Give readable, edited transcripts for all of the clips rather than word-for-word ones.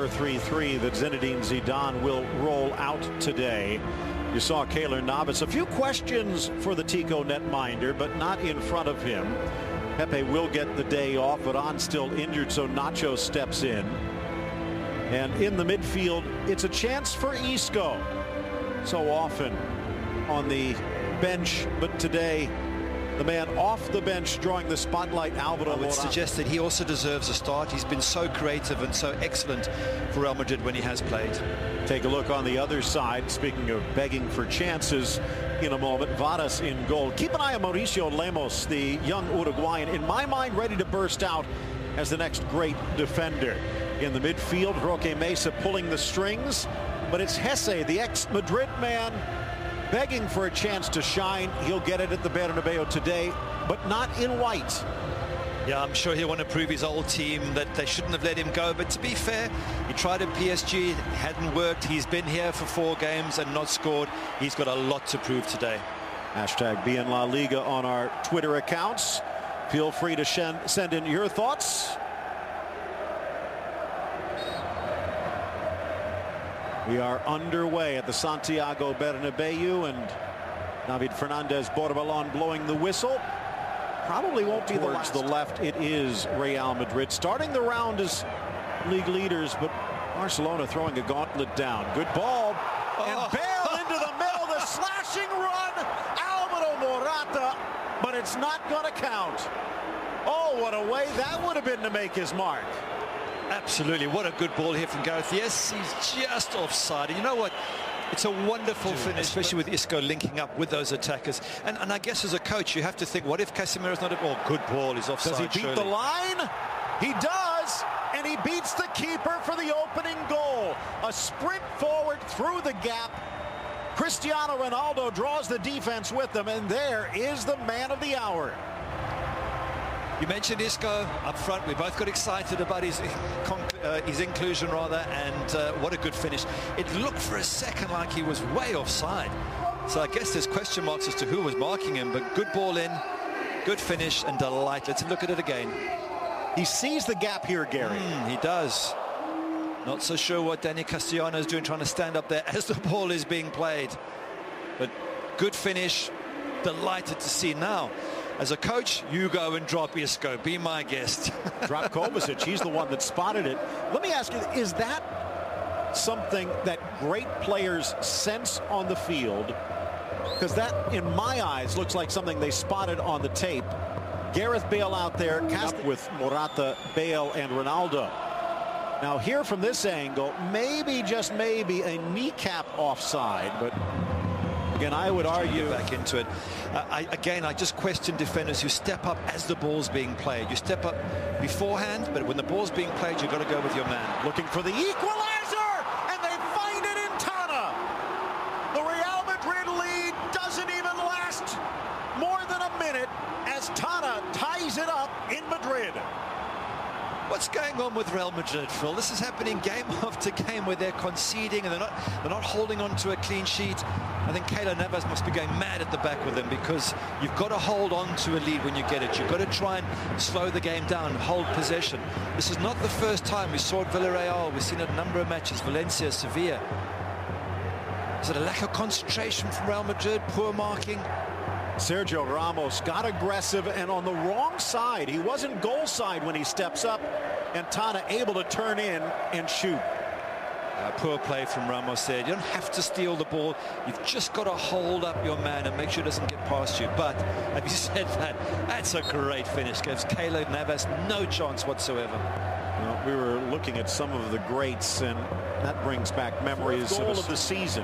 4-3-3 that Zinedine Zidane will roll out today. You saw Keylor Navas. A few questions for the Tico netminder, but not in front of him. Pepe will get the day off, but on still injured, so Nacho steps in. And in the midfield, it's a chance for Isco. So often on the bench, but today the man off the bench drawing the spotlight, Alvaro I would Morata. suggest that he also deserves a start. He's been so creative and so excellent for Real Madrid when he has played. Take a look on the other side. Speaking of begging for chances, in a moment, Varas in goal. Keep an eye on Mauricio Lemos, the young Uruguayan, in my mind ready to burst out as the next great defender. In the midfield, Roque Mesa pulling the strings, but it's Hesse, the ex-Madrid man, begging for a chance to shine. He'll get it at the Bernabeu today, but not in white. Yeah, I'm sure he'll want to prove his old team that they shouldn't have let him go. But to be fair, he tried at PSG, it hadn't worked. He's been here for 4 games and not scored. He's got a lot to prove today. Hashtag Be in La Liga on our Twitter accounts. Feel free to send in your thoughts. We are underway at the Santiago Bernabeu, and David Fernandez Borbalon blowing the whistle. Probably won't be towards the left. It is Real Madrid starting the round as league leaders, but Barcelona throwing a gauntlet down. Good ball, and Bale into the middle, the slashing run, Alvaro Morata, but it's not going to count. Oh, what a way that would have been to make his mark. Absolutely. What a good ball here from Gareth. Yes, he's just offside. And you know what? It's a wonderful finish, especially with Isco linking up with those attackers. And I guess as a coach, you have to think, what if Casemiro's not a ball? Good ball. He's offside. Does he beat the line? He does. And he beats the keeper for the opening goal. A sprint forward through the gap. Cristiano Ronaldo draws the defense with them. And there is the man of the hour. You mentioned Isco up front. We both got excited about his inclusion, and what a good finish. It looked for a second like he was way offside. So I guess there's question marks as to who was marking him, but good ball in, good finish, and delight. Let's look at it again. He sees the gap here, Gary. He does. Not so sure what Dani Castellano is doing, trying to stand up there as the ball is being played. But good finish, delighted to see now. As a coach, you go and drop Isco. Be my guest. Drop Kovacic. He's the one that spotted it. Let me ask you, is that something that great players sense on the field? Because that, in my eyes, looks like something they spotted on the tape. Gareth Bale out there cast with Morata, Bale, and Ronaldo. Now here from this angle, maybe, just maybe, a kneecap offside, but again, I would argue back into it. I just question defenders who step up as the ball's being played. You step up beforehand, but when the ball's being played, you've got to go with your man. Looking for the equalizer, and they find it in Tana. The Real Madrid lead doesn't even last more than a minute as Tana ties it up in Madrid. What's going on with Real Madrid, Phil? This is happening game after game where they're conceding and they're not holding on to a clean sheet. I think Keylor Navas must be going mad at the back with them, because you've got to hold on to a lead when you get it. You've got to try and slow the game down, hold possession. This is not the first time. We saw it Villarreal. We've seen it a number of matches. Valencia, Sevilla. Is it a lack of concentration from Real Madrid? Poor marking? Sergio Ramos got aggressive and on the wrong side. He wasn't goal side when he steps up, and Tana able to turn in and shoot. Poor play from Ramos there. You don't have to steal the ball. You've just got to hold up your man and make sure it doesn't get past you. But having said that, that's a great finish. Gives Keylor Navas no chance whatsoever. Well, we were looking at some of the greats, and that brings back memories of the season.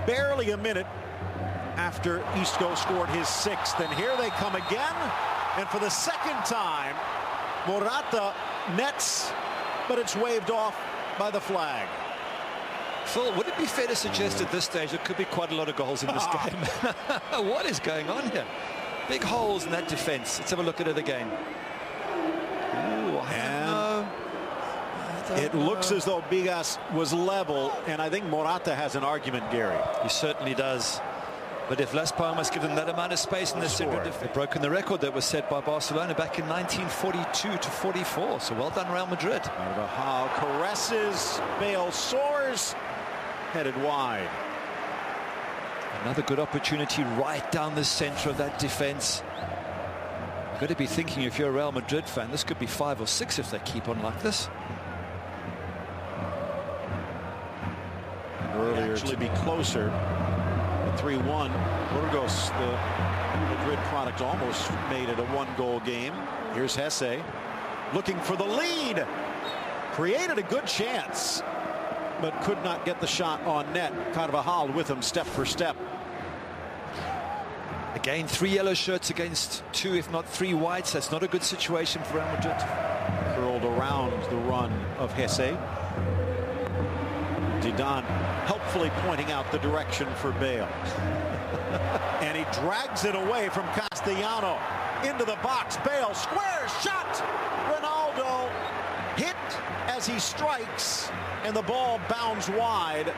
Barely a minute after Isco scored his 6th, and here they come again, and for the second time Morata nets, but it's waved off by the flag. Phil, would it be fair to suggest at this stage there could be quite a lot of goals in this game? What is going on here? Big holes in that defense. Let's have a look at it again. Ooh, it looks as though Bigas was level, and I think Morata has an argument, Gary. He certainly does. But if Las Palmas give them that amount of space in the center, they've broken the record that was set by Barcelona back in 1942 to 44. So well done, Real Madrid. Carvajal caresses, Bale soars, headed wide. Another good opportunity right down the center of that defense. You've got to be thinking, if you're a Real Madrid fan, this could be 5 or 6 if they keep on like this. Earlier actually be closer. 3-1. Burgos, the Madrid product, almost made it a 1-goal game. Here's Hesse looking for the lead. Created a good chance, but could not get the shot on net. Carvajal with him step for step. Again, 3 yellow shirts against 2, if not 3 whites. That's not a good situation for Real Madrid. Curled around the run of Hesse. Zidane helpfully pointing out the direction for Bale. And he drags it away from Castellano into the box. Bale square shot. Ronaldo hit as he strikes, and the ball bounds wide.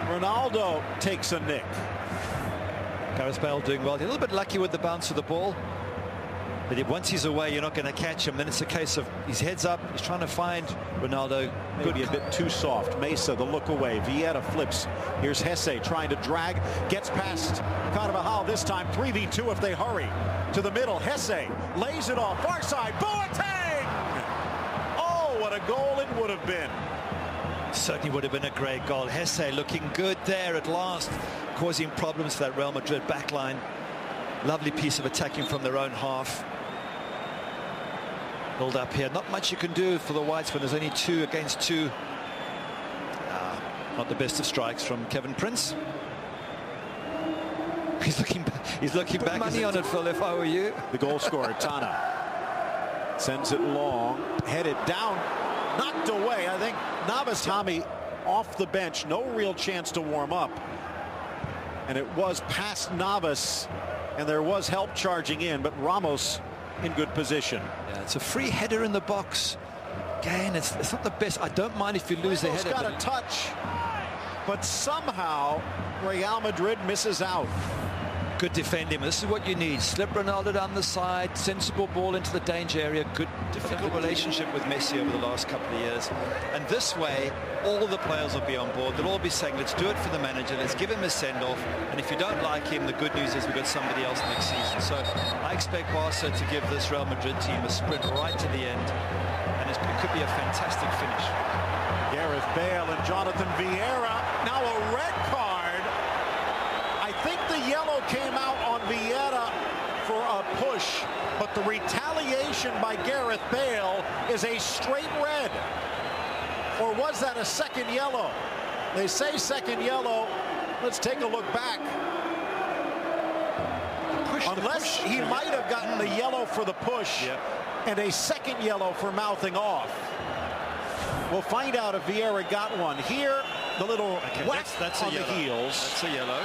Ronaldo takes a nick. Gareth Bale doing well. He's a little bit lucky with the bounce of the ball. But once he's away, you're not going to catch him. Then it's a case of his head's up. He's trying to find Ronaldo. Maybe a bit too soft. Mesa, the look away. Vieira flips. Here's Hesse trying to drag. Gets past Carvajal this time. 3v2 if they hurry. To the middle. Hesse lays it off. Far side. Boateng! Oh, what a goal it would have been. Certainly would have been a great goal. Hesse looking good there at last, causing problems for that Real Madrid backline. Lovely piece of attacking from their own half. Build up here. Not much you can do for the whites when there's only 2 against 2. Not the best of strikes from Kevin Prince. He's looking back. Money on it, Phil, if I were you. The goal scorer, Tana, sends it long, headed down, knocked away. I think Navas, Tommy, off the bench, no real chance to warm up. And it was past Navas, and there was help charging in, but Ramos in good position. Yeah, it's a free header in the box. Again, it's not the best. I don't mind if you lose the header. Got a touch, but somehow Real Madrid misses out. Good defending. This is what you need. Slip Ronaldo down the side, sensible ball into the danger area. Good, difficult relationship with Messi over the last couple of years. And this way, all the players will be on board. They'll all be saying, let's do it for the manager. Let's give him a send-off. And if you don't like him, the good news is we've got somebody else next season. So I expect Barca to give this Real Madrid team a sprint right to the end. And it could be a fantastic finish. Gareth Bale and Jonathan Vieira. Now a red card. I think the yellow came out on Vieira for a push, but the retaliation by Gareth Bale is a straight red. Or was that a second yellow? They say second yellow. Let's take a look back. Unless he might have gotten the yellow for the push and a second yellow for mouthing off. We'll find out if Vieira got one. Here, the little whack that's on the heels. That's a yellow.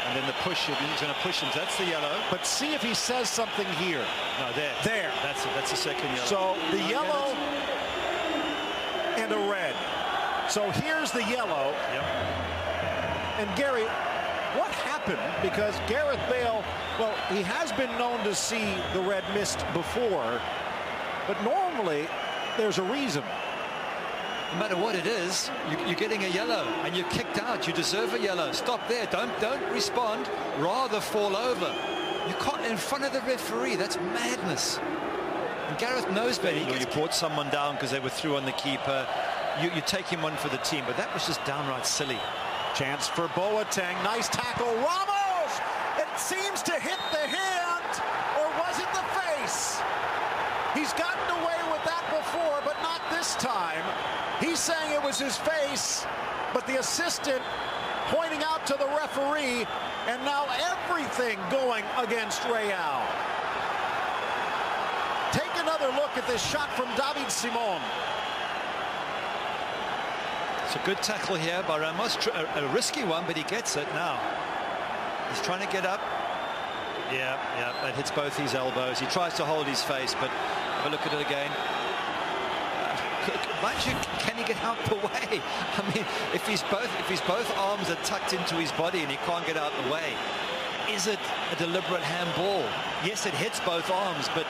And then the push, if he's going to push him, that's the yellow. But see if he says something here. No, there. There. That's a second yellow. So the yellow and a red. So here's the yellow. Yep. And Gary, what happened? Because Gareth Bale, well, he has been known to see the red missed before, but normally there's a reason. No matter what it is, you're getting a yellow and you're kicked out. You deserve a yellow. Stop there. Don't respond. Rather fall over. You can't in front of the referee. That's madness. And Gareth knows better. You brought someone down because they were through on the keeper. You're taking one for the team, but that was just downright silly. Chance for Boateng. Nice tackle. Ramos! It seems to hit the hand, or was it the face? He's gotten away with that before, but not this time. He's saying it was his face, but the assistant pointing out to the referee, and now everything going against Real. Take another look at this shot from David Simon. It's a good tackle here by Ramos, a risky one, but he gets it now. He's trying to get up. Yeah, that hits both his elbows. He tries to hold his face, but have a look at it again. mind you, can he get out the way? I mean, if his both arms are tucked into his body and he can't get out the way, is it a deliberate handball? Yes, it hits both arms, but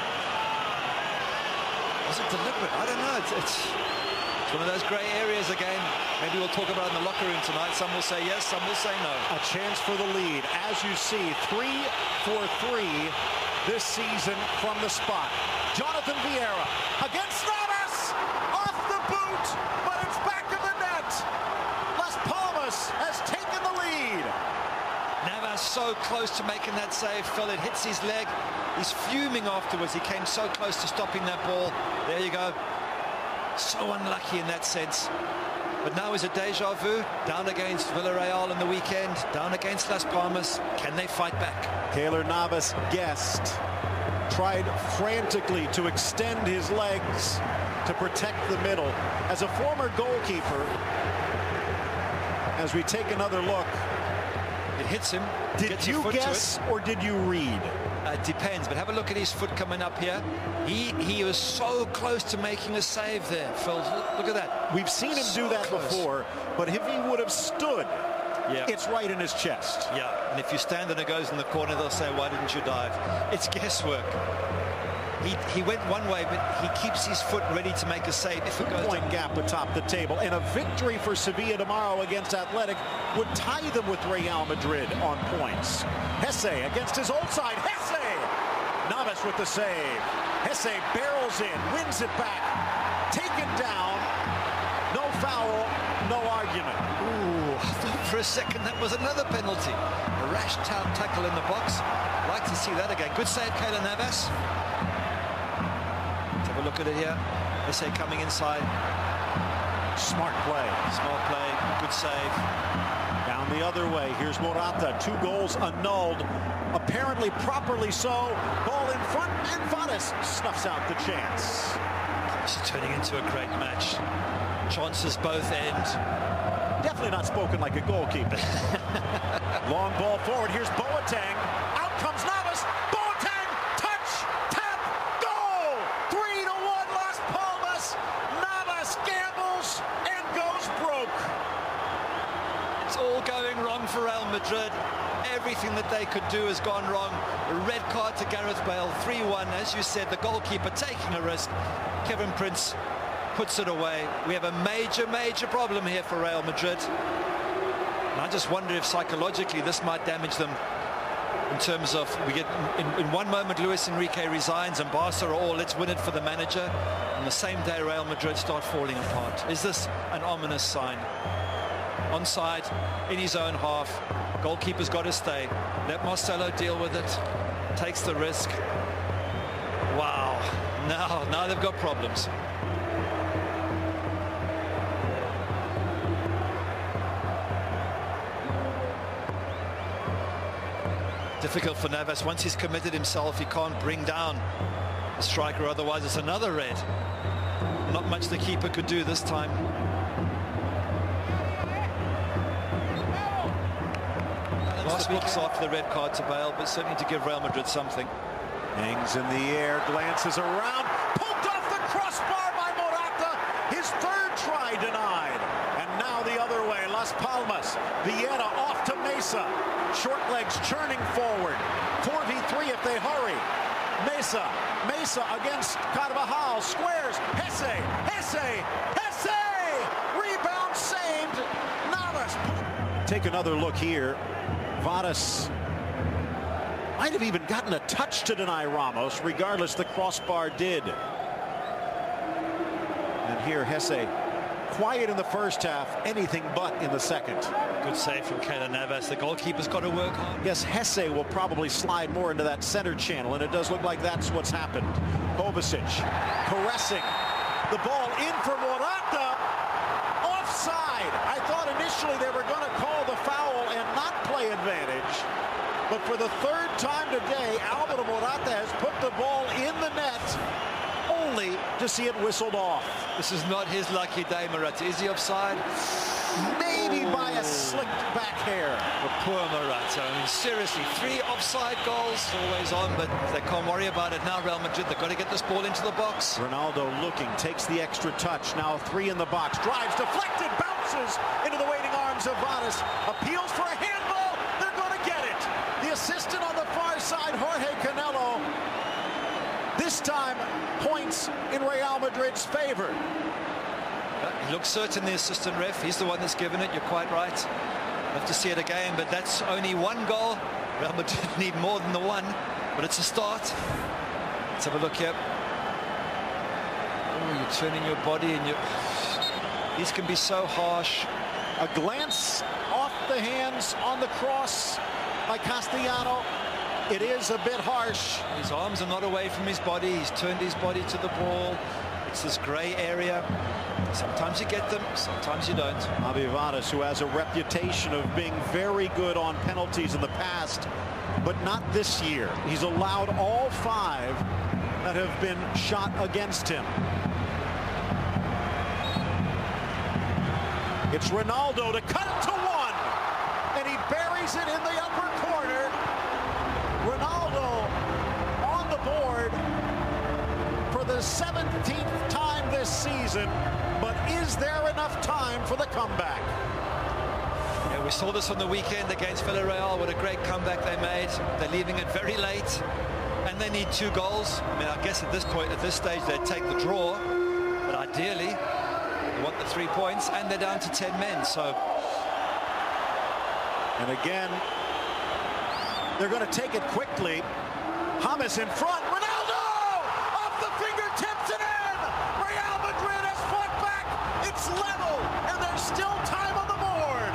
is it deliberate? I don't know. It's one of those grey areas again. Maybe we'll talk about it in the locker room tonight. Some will say yes, some will say no. A chance for the lead. As you see, 3 for 3 this season from the spot. Jonathan Vieira against Navas, off the boot, but it's back in the net. Las Palmas has taken the lead. Navas so close to making that save, Phil. It hits his leg. He's fuming afterwards. He came so close to stopping that ball. There you go. So unlucky in that sense. But now is a deja vu. Down against Villarreal in the weekend. Down against Las Palmas. Can they fight back? Keylor Navas guessed. Tried frantically to extend his legs to protect the middle. As a former goalkeeper, as we take another look, it hits him. Did you guess or did you read? It depends, but have a look at his foot coming up here. He was so close to making a save there, Phil. Look at that. We've seen him do that before, but if he would have stood, it's right in his chest. Yeah, and if you stand and it goes in the corner, they'll say, why didn't you dive? It's guesswork. He went one way, but he keeps his foot ready to make a save if it goes point gap atop the table, and a victory for Sevilla tomorrow against Athletic would tie them with Real Madrid on points. Hesse against his old side. Hesse! Navas with the save. Hesse barrels in, wins it back, taken down. No foul, no argument. Ooh, I thought for a second that was another penalty. A rash tackle in the box. I'd like to see that again. Good save, Keylor Navas. Let's have a look at it here. Hesse coming inside. Smart play. Smart play, good save. Down the other way, here's Morata. 2 goals annulled, apparently properly so. Ball in front, and Vadas snuffs out the chance. This is turning into a great match. Chances both end. Definitely not spoken like a goalkeeper. Long ball forward, here's Boateng. Out comes Navas. Boateng, touch, tap, goal! 3-1 Las Palmas. Navas gambles and goes broke. It's all going wrong for Real Madrid. Everything that they could do has gone wrong. A red card to Gareth Bale, 3-1. As you said, the goalkeeper taking a risk. Kevin Prince puts it away. We have a major problem here for Real Madrid. And I just wonder if psychologically this might damage them in terms of, we get in one moment Luis Enrique resigns and Barca are all, let's win it for the manager. And the same day Real Madrid start falling apart. Is this an ominous sign? Onside in his own half. Goalkeeper's got to stay. Let Marcelo deal with it. Takes the risk. Wow. Now they've got problems. Difficult for Navas. Once he's committed himself, he can't bring down the striker, otherwise it's another red. Not much the keeper could do this time. Last week's off the red card to Bale, but certainly to give Real Madrid something. Hangs in the air, glances around, poked off the crossbar by Morata. His 3rd try denied. And now the other way, Las Palmas. Vieira off to Mesa. Short legs churning forward. 4v3 if they hurry. Mesa against Carvajal. Squares. Hesse. Rebound saved. Navas. Take another look here. Vadas might have even gotten a touch to deny Ramos. Regardless, the crossbar did. And here Hesse, quiet in the first half, anything but in the second. Good save from Keylor Navas. The goalkeeper's got to work hard. Yes, Hesse will probably slide more into that center channel, and it does look like that's what's happened. Kovacic caressing. The ball in for Morata. Offside. I thought initially they were going to call the foul and not play advantage. But for the 3rd time today, Alvaro Morata has put the ball in the net, only to see it whistled off. This is not his lucky day, Morata. Is he offside? maybe by a slicked back hair. But poor Morata. I mean, seriously, 3 offside goals, always on, but they can't worry about it now. Real Madrid, they've got to get this ball into the box. Ronaldo looking, takes the extra touch. Now 3 in the box, drives, deflected, bounces into the waiting arms of Vadas. Appeals for a handball. They're going to get it. The assistant on the far side, Jorge Canelo. This time, points in Real Madrid's favor. He looks certain, the assistant ref. He's the one that's given it. You're quite right. Have to see it again, but that's only 1 goal. Real Madrid need more than the 1, but it's a start. Let's have a look here. Oh, you're turning your body, and these can be so harsh. A glance off the hands on the cross by Castellano. It is a bit harsh. His arms are not away from his body. He's turned his body to the ball. It's this grey area. Sometimes you get them, sometimes you don't. Javi Vadas, who has a reputation of being very good on penalties in the past, but not this year. He's allowed all 5 that have been shot against him. It's Ronaldo to cut it to 1, and he buries it in the upper corner. Ronaldo on the board for the 17th time this season, but is there enough time for the comeback? Yeah, we saw this on the weekend against Villarreal. What a great comeback they made. They're leaving it very late, and they need 2 goals. I mean, I guess at this point, at this stage, they'd take the draw, but ideally they want the 3 points, and they're down to 10 men. So, and again, they're going to take it quickly. James in front. Ronaldo off the fingertips and in. Real Madrid has fought back. It's level, and there's still time on the board.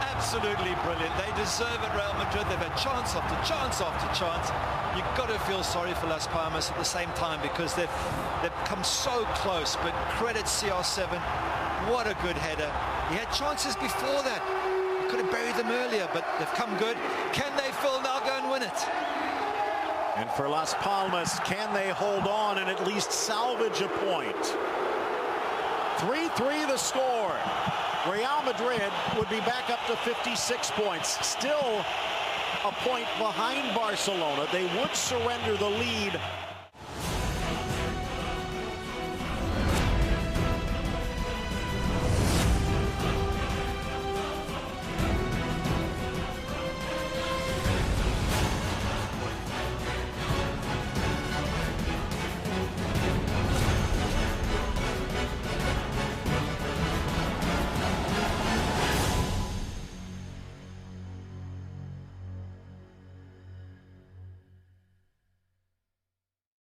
Absolutely brilliant. They deserve it, Real Madrid. They've had chance after chance after chance. You've got to feel sorry for Las Palmas at the same time, because they've come so close. But credit CR7. What a good header. He had chances before that. He could have buried them earlier, but they've come good. Can they, Phil, now go and win it? And for Las Palmas, can they hold on and at least salvage a point? 3-3 the score. Real Madrid would be back up to 56 points. Still a point behind Barcelona. They would surrender the lead